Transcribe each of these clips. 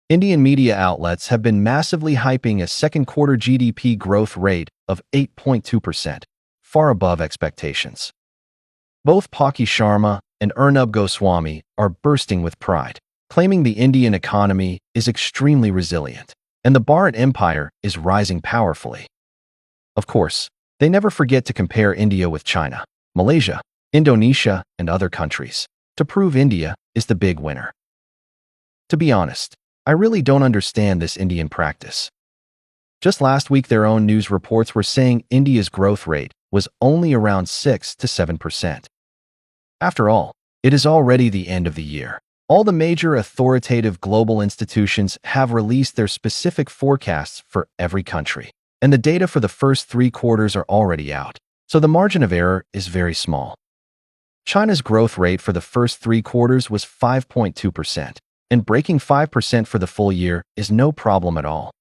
Indian media outlets have been massively hyping a second quarter GDP growth rate of 8.2%, far above expectations. Both Paki Sharma and Arnab Goswami are bursting with pride, claiming the Indian economy is extremely resilient, and the Bharat Empire is rising powerfully. Of course, they never forget to compare India with China, Malaysia, Indonesia, and other countries, to prove India is the big winner. To be honest, I really don't understand this Indian practice. Just last week, their own news reports were saying India's growth rate was only around 6 to 7%. After all, it is already the end of the year. All the major authoritative global institutions have released their specific forecasts for every country, and the data for the first 3 quarters are already out, so the margin of error is very small. China's growth rate for the first 3 quarters was 5.2%. And breaking 5% for the full year is no problem at all.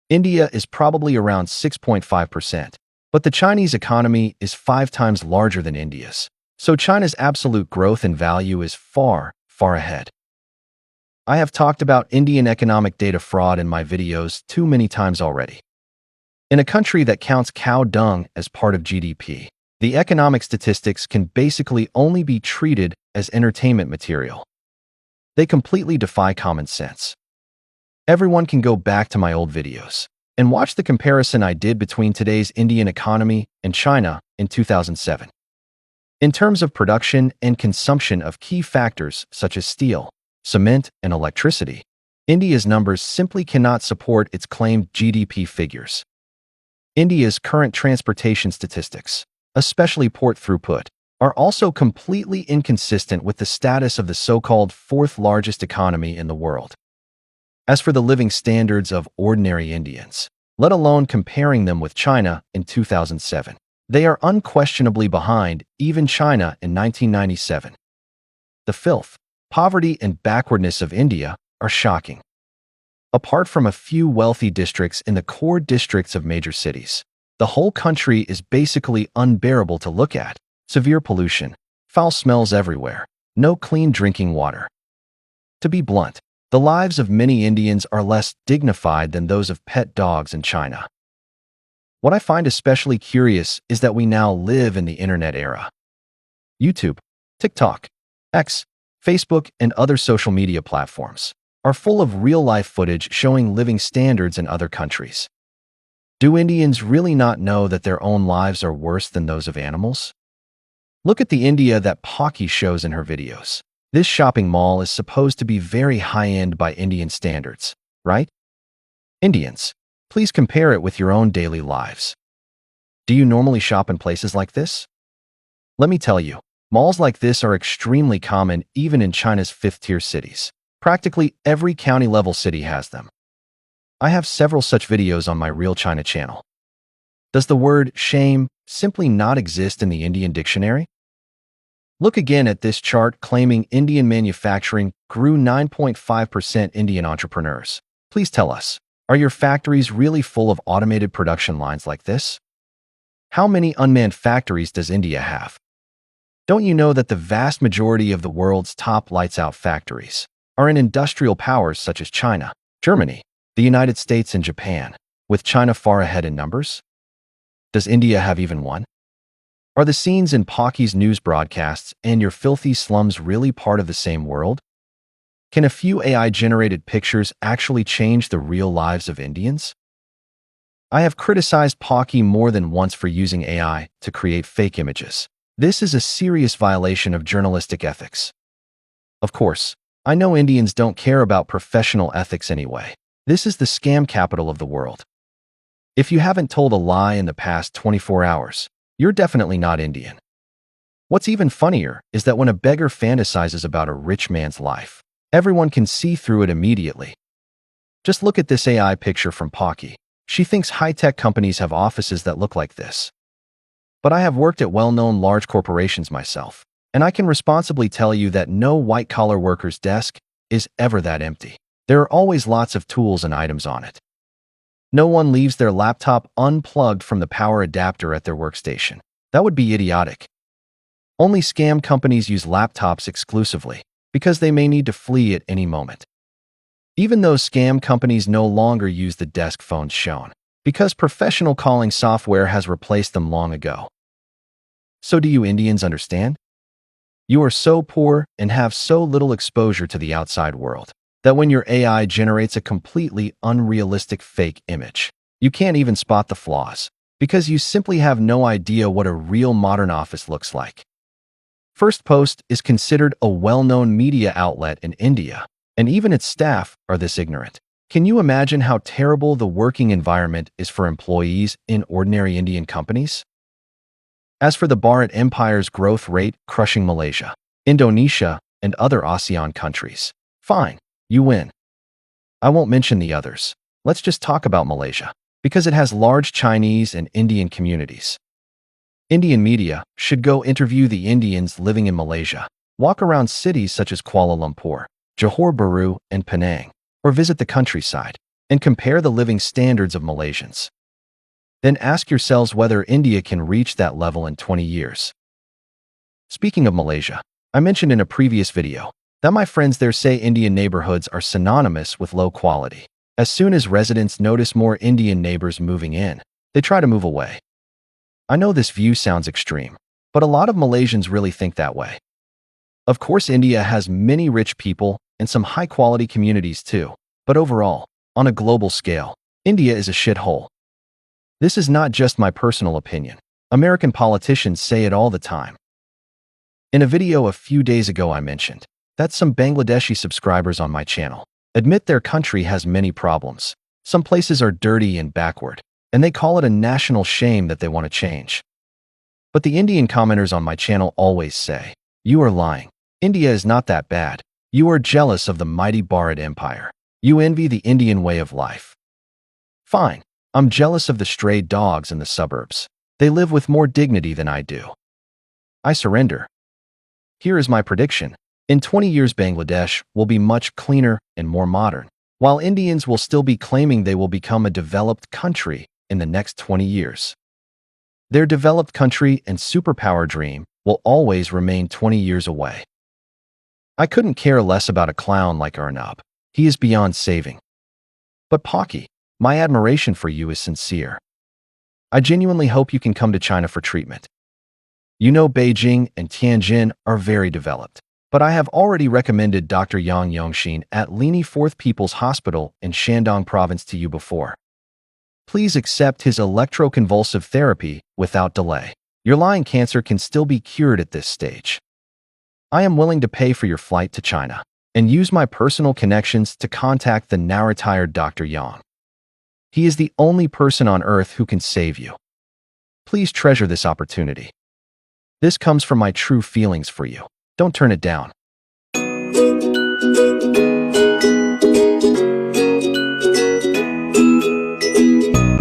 India is probably around 6.5%, but the Chinese economy is 5 times larger than India's, so China's absolute growth in value is far, far ahead. I have talked about Indian economic data fraud in my videos too many times already. In a country that counts cow dung as part of GDP, the economic statistics can basically only be treated as entertainment material. They completely defy common sense. Everyone can go back to my old videos and watch the comparison I did between today's Indian economy and China in 2007. In terms of production and consumption of key factors such as steel, cement, and electricity, India's numbers simply cannot support its claimed GDP figures. India's current transportation statistics, especially port throughput, are also completely inconsistent with the status of the so-called 4th largest economy in the world. As for the living standards of ordinary Indians, let alone comparing them with China in 2007, they are unquestionably behind even China in 1997. The filth, poverty, and backwardness of India are shocking. Apart from a few wealthy districts in the core districts of major cities, the whole country is basically unbearable to look at. Severe pollution, foul smells everywhere, no clean drinking water. To be blunt, the lives of many Indians are less dignified than those of pet dogs in China. What I find especially curious is that we now live in the internet era. YouTube, TikTok, X, Facebook, and other social media platforms are full of real-life footage showing living standards in other countries. Do Indians really not know that their own lives are worse than those of animals? Look at the India that Paki shows in her videos. This shopping mall is supposed to be very high-end by Indian standards, right? Indians, please compare it with your own daily lives. Do you normally shop in places like this? Let me tell you, malls like this are extremely common even in China's 5th-tier cities. Practically every county-level city has them. I have several such videos on my Real China channel. Does the word shame simply not exist in the Indian dictionary? Look again at this chart claiming Indian manufacturing grew 9.5%. Indian entrepreneurs, please tell us, are your factories really full of automated production lines like this? How many unmanned factories does India have? Don't you know that the vast majority of the world's top lights-out factories are in industrial powers such as China, Germany, the United States, and Japan, with China far ahead in numbers? Does India have even one? Are the scenes in Paki's news broadcasts and your filthy slums really part of the same world? Can a few AI-generated pictures actually change the real lives of Indians? I have criticized Paki more than once for using AI to create fake images. This is a serious violation of journalistic ethics. Of course, I know Indians don't care about professional ethics anyway. This is the scam capital of the world. If you haven't told a lie in the past 24 hours, you're definitely not Indian. What's even funnier is that when a beggar fantasizes about a rich man's life, everyone can see through it immediately. Just look at this AI picture from Paki. She thinks high-tech companies have offices that look like this. But I have worked at well-known large corporations myself, and I can responsibly tell you that no white-collar worker's desk is ever that empty. There are always lots of tools and items on it. No one leaves their laptop unplugged from the power adapter at their workstation. That would be idiotic. Only scam companies use laptops exclusively because they may need to flee at any moment. Even though scam companies no longer use the desk phones shown, because professional calling software has replaced them long ago. So do you Indians understand? You are so poor and have so little exposure to the outside world that when your AI generates a completely unrealistic fake image, you can't even spot the flaws because you simply have no idea what a real modern office looks like. First Post is considered a well-known media outlet in India, and even its staff are this ignorant. Can you imagine how terrible the working environment is for employees in ordinary Indian companies? As for the Bharat Empire's growth rate crushing Malaysia, Indonesia, and other ASEAN countries, fine, you win. I won't mention the others. Let's just talk about Malaysia, because it has large Chinese and Indian communities. Indian media should go interview the Indians living in Malaysia, walk around cities such as Kuala Lumpur, Johor Bahru, and Penang, or visit the countryside, and compare the living standards of Malaysians. Then ask yourselves whether India can reach that level in 20 years. Speaking of Malaysia, I mentioned in a previous video that my friends there say Indian neighborhoods are synonymous with low quality. As soon as residents notice more Indian neighbors moving in, they try to move away. I know this view sounds extreme, but a lot of Malaysians really think that way. Of course, India has many rich people and some high-quality communities too, but overall, on a global scale, India is a shithole. This is not just my personal opinion. American politicians say it all the time. In a video a few days ago I mentioned that some Bangladeshi subscribers on my channel admit their country has many problems. Some places are dirty and backward, and they call it a national shame that they want to change. But the Indian commenters on my channel always say, "You are lying. India is not that bad. You are jealous of the mighty Bharat Empire. You envy the Indian way of life." Fine. I'm jealous of the stray dogs in the suburbs. They live with more dignity than I do. I surrender. Here is my prediction. In 20 years, Bangladesh will be much cleaner and more modern, while Indians will still be claiming they will become a developed country in the next 20 years. Their developed country and superpower dream will always remain 20 years away. I couldn't care less about a clown like Arnab. He is beyond saving. But Pocky, my admiration for you is sincere. I genuinely hope you can come to China for treatment. You know Beijing and Tianjin are very developed, but I have already recommended Dr. Yang Yongxin at Lini Fourth People's Hospital in Shandong Province to you before. Please accept his electroconvulsive therapy without delay. Your lying cancer can still be cured at this stage. I am willing to pay for your flight to China and use my personal connections to contact the now retired Dr. Yang. He is the only person on earth who can save you. Please treasure this opportunity. This comes from my true feelings for you. Don't turn it down.